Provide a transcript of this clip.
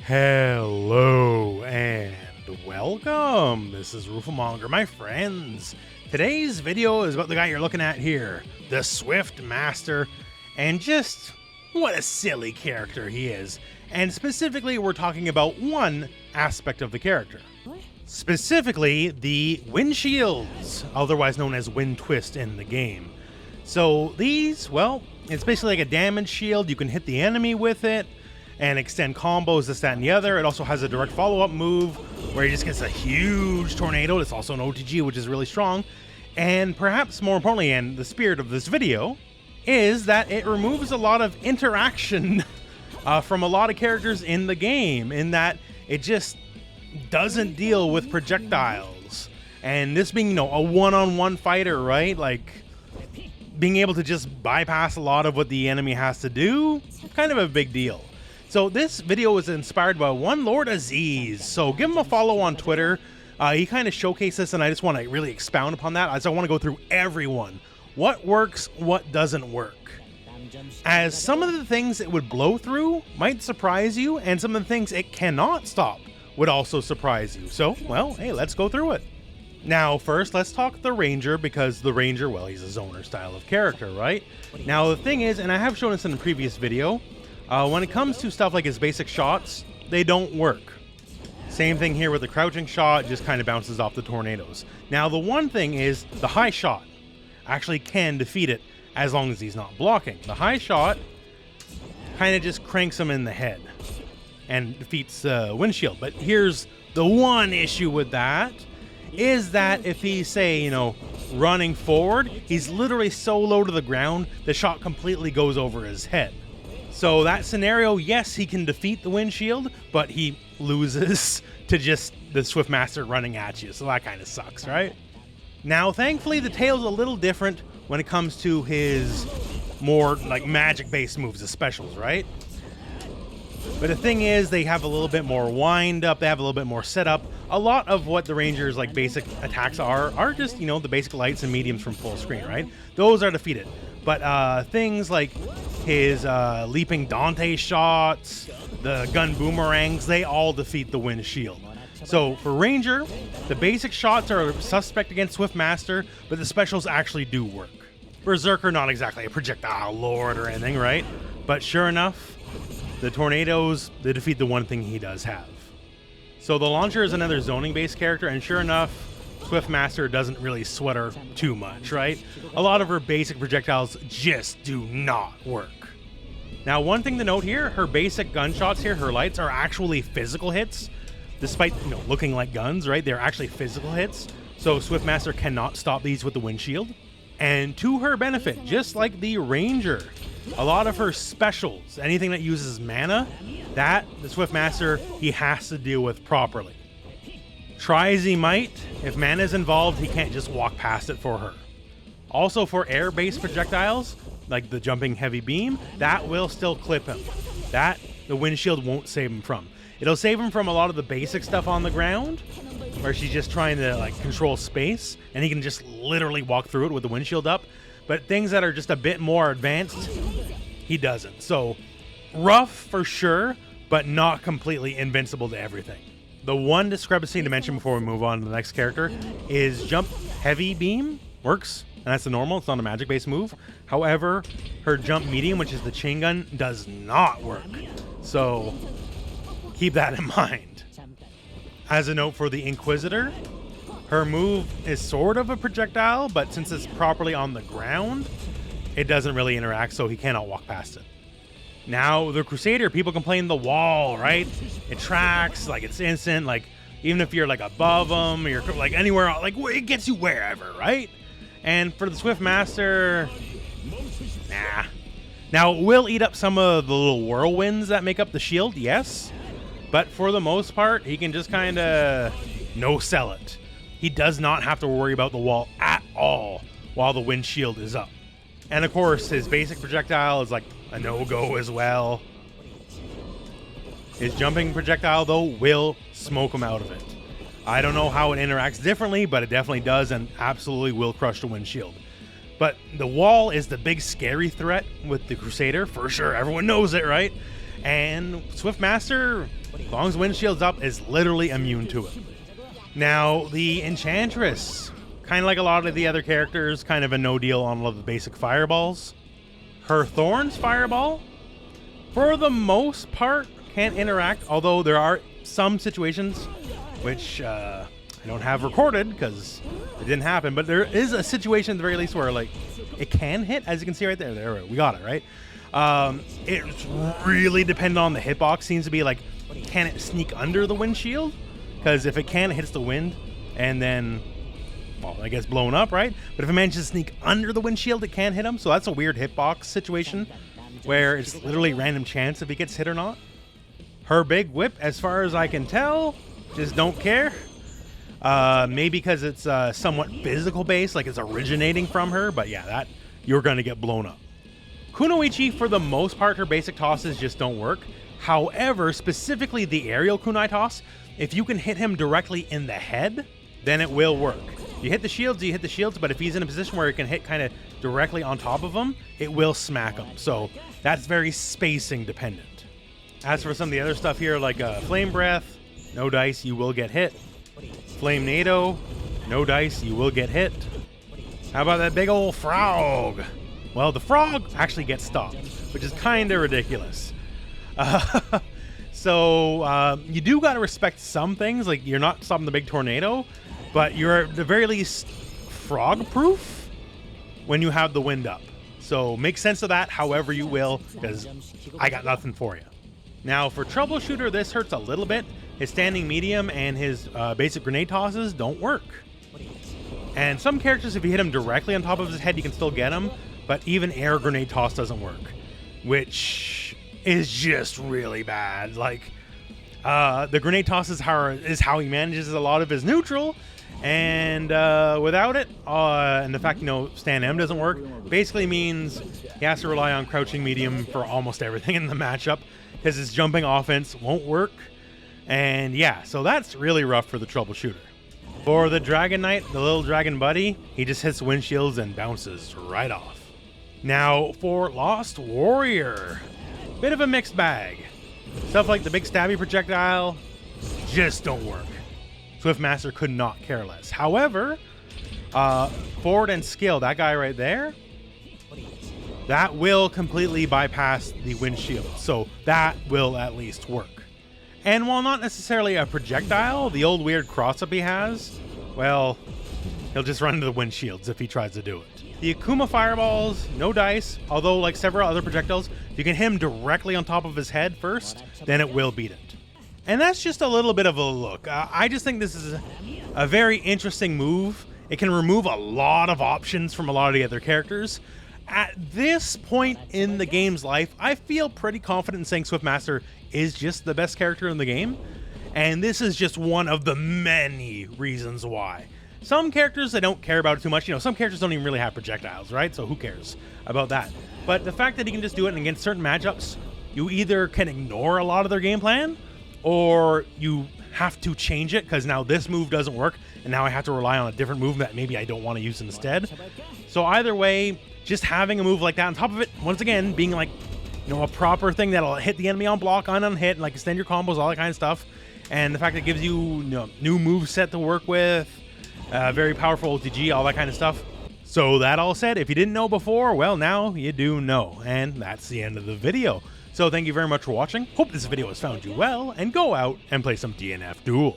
Hello and welcome. This is Rooflemonger, my friends. Today's video is about the guy you're looking at here, the Swift Master, and just what a silly character he is. And specifically, we're talking about one aspect of the character. Specifically, the wind shields, otherwise known as wind twist in the game. So these, well, it's basically like a damage shield. You can hit the enemy with it and extend combos, this, that, and the other. It also has a direct follow-up move where he just gets a huge tornado. It's also an OTG, which is really strong. And perhaps more importantly, and the spirit of this video, is that it removes a lot of interaction from a lot of characters in the game, in that it just doesn't deal with projectiles. And this being, a one-on-one fighter, right? Like, being able to just bypass a lot of what the enemy has to do, kind of a big deal. So this video was inspired by one Lord Aziz, so give him a follow on Twitter. He kind of showcased this, and I just want to really expound upon that, as I want to go through everyone. What works, what doesn't work. As some of the things it would blow through might surprise you, and some of the things it cannot stop would also surprise you. So, well, hey, let's go through it. Now, first, let's talk the Ranger, because the Ranger, well, he's a zoner style of character, right? Now, the thing is, and I have shown this in a previous video, when it comes to stuff like his basic shots, they don't work. Same thing here with the crouching shot, just kind of bounces off the tornadoes. Now, the one thing is the high shot actually can defeat it as long as he's not blocking. The high shot kind of just cranks him in the head and defeats windshield. But here's the one issue with that, is that if he's, say, running forward, he's literally so low to the ground, the shot completely goes over his head. So that scenario, yes, he can defeat the windshield, but he loses to just the Swift Master running at you. So that kind of sucks, right? Now, thankfully, the tail's a little different when it comes to his more like magic-based moves, the specials, right? But the thing is, they have a little bit more wind up, they have a little bit more setup. A lot of what the Ranger's like basic attacks are just, the basic lights and mediums from full screen, right? Those are defeated. But things like his leaping Dante shots, the gun boomerangs, they all defeat the wind shield. So for Ranger, the basic shots are suspect against Swift Master, but the specials actually do work. Berserker, not exactly a projectile lord or anything, right? But sure enough, the tornadoes, they defeat the one thing he does have. So the launcher is another zoning-based character, and sure enough, Swift Master doesn't really sweat her too much, right? A lot of her basic projectiles just do not work. Now, one thing to note here, her basic gunshots here, her lights, are actually physical hits. Despite, looking like guns, right? They're actually physical hits. So Swift Master cannot stop these with the windshield. And to her benefit, just like the Ranger, a lot of her specials, anything that uses mana, that the Swift Master, he has to deal with properly. Try as he might, if mana is involved, he can't just walk past it for her. Also, for air-based projectiles, like the jumping heavy beam, that will still clip him. That, the windshield won't save him from. It'll save him from a lot of the basic stuff on the ground, where she's just trying to control space, and he can just literally walk through it with the windshield up. But things that are just a bit more advanced, he doesn't. So, rough for sure, but not completely invincible to everything. The one discrepancy to mention before we move on to the next character is jump heavy beam works, and that's the normal, it's not a magic-based move. However, her jump medium, which is the chain gun, does not work. So keep that in mind. As a note for the Inquisitor, her move is sort of a projectile, but since it's properly on the ground, it doesn't really interact, so he cannot walk past it. Now, the Crusader, people complain the wall, right? It tracks, it's instant, even if you're, above them, you're, anywhere, it gets you wherever, right? And for the Swift Master, nah. Now, it will eat up some of the little whirlwinds that make up the shield, yes. But for the most part, he can just kind of no-sell it. He does not have to worry about the wall at all while the wind shield is up. And of course, his basic projectile is a no-go as well. His jumping projectile, though, will smoke him out of it. I don't know how it interacts differently, but it definitely does and absolutely will crush the windshield. But the wall is the big scary threat with the Crusader, for sure. Everyone knows it, right? And Swift Master, As long as windshield's up, is literally immune to it. Now, the enchantress, kind of like a lot of the other characters, kind of a no deal on all of the basic fireballs. Her thorns fireball, for the most part, can't interact, although there are some situations which I don't have recorded because it didn't happen, but there is a situation at the very least where like it can hit, as you can see right there. There we got it, right? It's really dependent on the hitbox. Seems to be like, can it sneak under the windshield? Because if it can, it hits the wind and then, well, I guess blown up, right? But if it manages to sneak under the windshield, it can hit him. So that's a weird hitbox situation where it's literally random chance if he gets hit or not. Her big whip, as far as I can tell, just don't care. Maybe because it's somewhat physical based, like it's originating from her, but yeah, that you're going to get blown up. Kunoichi, for the most part, her basic tosses just don't work. However, specifically the aerial kunai toss, if you can hit him directly in the head, then it will work. You hit the shields, but if he's in a position where it can hit kind of directly on top of him, it will smack him. So that's very spacing dependent. As for some of the other stuff here, like Flame Breath, no dice, you will get hit. Flame Nado, no dice, you will get hit. How about that big old frog? Well, the frog actually gets stopped, which is kind of ridiculous. So you do got to respect some things, like you're not stopping the big tornado, but you're at the very least frog-proof when you have the wind up. So make sense of that however you will, because I got nothing for you. Now, for Troubleshooter, this hurts a little bit. His standing medium and his basic grenade tosses don't work. And some characters, if you hit him directly on top of his head, you can still get him, but even air grenade toss doesn't work, which is just really bad. Like, the grenade toss is how he manages a lot of his neutral, and without it, and the fact, stand M doesn't work, basically means he has to rely on crouching medium for almost everything in the matchup, because his jumping offense won't work. And yeah, so that's really rough for the Troubleshooter. For the Dragon Knight, the little dragon buddy, he just hits windshields and bounces right off. Now, for Lost Warrior, bit of a mixed bag. Stuff like the big stabby projectile just don't work. Swiftmaster could not care less. However, forward and skill, that guy right there, that will completely bypass the windshield. So that will at least work. And while not necessarily a projectile, the old weird cross-up he has, well, he'll just run into the windshields if he tries to do it. The Akuma fireballs, no dice, although like several other projectiles, if you can hit him directly on top of his head first, then it will beat it. And that's just a little bit of a look. I just think this is a very interesting move. It can remove a lot of options from a lot of the other characters. At this point in the game's life, I feel pretty confident in saying Swiftmaster is just the best character in the game. And this is just one of the many reasons why. Some characters I don't care about it too much. Some characters don't even really have projectiles, right? So who cares about that? But the fact that he can just do it against certain matchups, you either can ignore a lot of their game plan, or you have to change it because now this move doesn't work, and now I have to rely on a different move that maybe I don't want to use instead. So either way, just having a move like that on top of it, once again, being like, a proper thing that'll hit the enemy on block, on unhit, like extend your combos, all that kind of stuff. And the fact that it gives you, new move set to work with, very powerful OTG, all that kind of stuff. So that all said, if you didn't know before, well, now you do know. And that's the end of the video. So thank you very much for watching. Hope this video has found you well, and go out and play some DnF Duel.